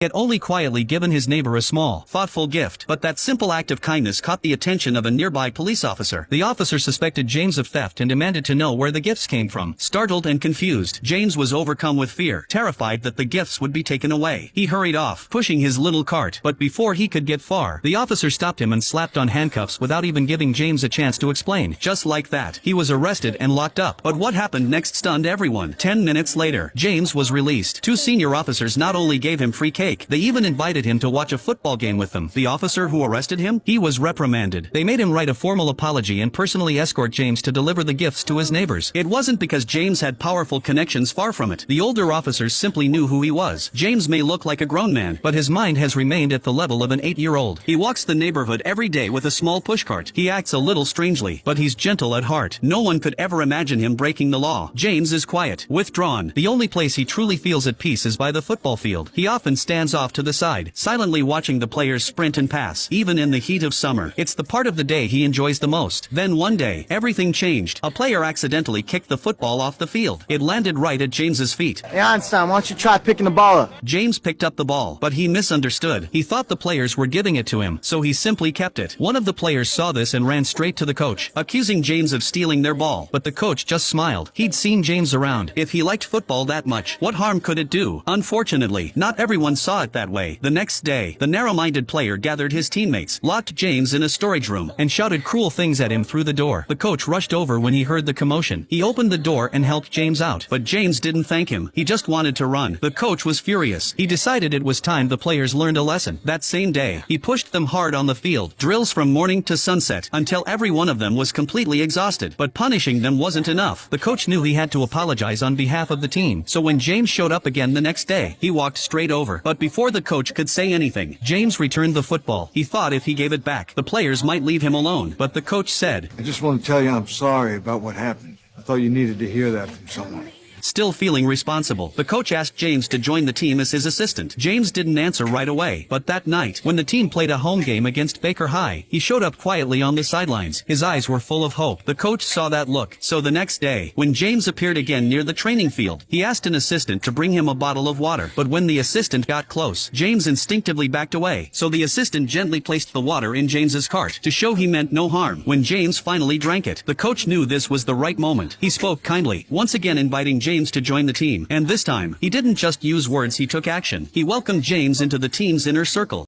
had only quietly given his neighbor a small, thoughtful gift, but that simple act of kindness caught the attention of a nearby police officer. The officer suspected James of theft and demanded to know where the gifts came from. Startled and confused, James was overcome with fear, terrified that the gifts would be taken away. He hurried off, pushing his little cart, but before he could get far, the officer stopped him and slapped on handcuffs without even giving James a chance to explain. Just like that, he was arrested and locked up. But what happened next stunned everyone. 10 minutes later, James was released. Two senior officers not only gave him free cake, they even invited him to watch a football game with them. The officer who arrested him? He was reprimanded. They made him write a formal apology and personally escort James to deliver the gifts to his neighbors. It wasn't because James had powerful connections, far from it. The older officers simply knew who he was. James may look like a grown man, but his mind has remained at the level of an 8-year-old. He walks the neighborhood every day with a small pushcart. He acts a little strangely, but he's gentle at heart. No one could ever imagine him breaking the law. James is quiet, withdrawn. The only place he truly feels at peace is by the football field. He often stands off to the side, silently watching the players sprint and pass, even in the heat of summer. It's the part of the day he enjoys the most. Then one day, everything changed. A player accidentally kicked the football off the field. It landed right at James's feet. Hey Einstein, why don't you try picking the ball up? James picked up the ball, but he misunderstood. He thought the players were giving it to him, so he simply kept it. One of the players saw this and ran straight to the coach, accusing James of stealing their ball. But the coach just smiled. He'd seen James around. If he liked football that much, what harm could it do? Unfortunately, not everyone saw it that way. The next day, the narrow-minded player gathered his teammates, locked James in a storage room, and shouted cruel things at him through the door. The coach rushed over when he heard the commotion. He opened the door and helped James out, but James didn't thank him. He just wanted to run. The coach was furious. He decided it was time the players learned a lesson. That same day, he pushed them hard on the field, drills from morning to sunset, until every one of them was completely exhausted. But punishing them wasn't enough. The coach knew he had to apologize on behalf of the team, so when James showed up again the next day, he walked straight over. But before the coach could say anything, James returned the football. He thought if he gave it back, the players might leave him alone. But the coach said, I just want to tell you I'm sorry about what happened. I thought you needed to hear that from someone. Still feeling responsible, the coach asked James to join the team as his assistant. James didn't answer right away, but that night, when the team played a home game against Baker High, he showed up quietly on the sidelines. His eyes were full of hope. The coach saw that look. So the next day, when James appeared again near the training field, he asked an assistant to bring him a bottle of water. But when the assistant got close, James instinctively backed away. So the assistant gently placed the water in James's cart, to show he meant no harm. When James finally drank it, the coach knew this was the right moment. He spoke kindly, once again inviting James to join the team. And this time, he didn't just use words, he took action. He welcomed James into the team's inner circle.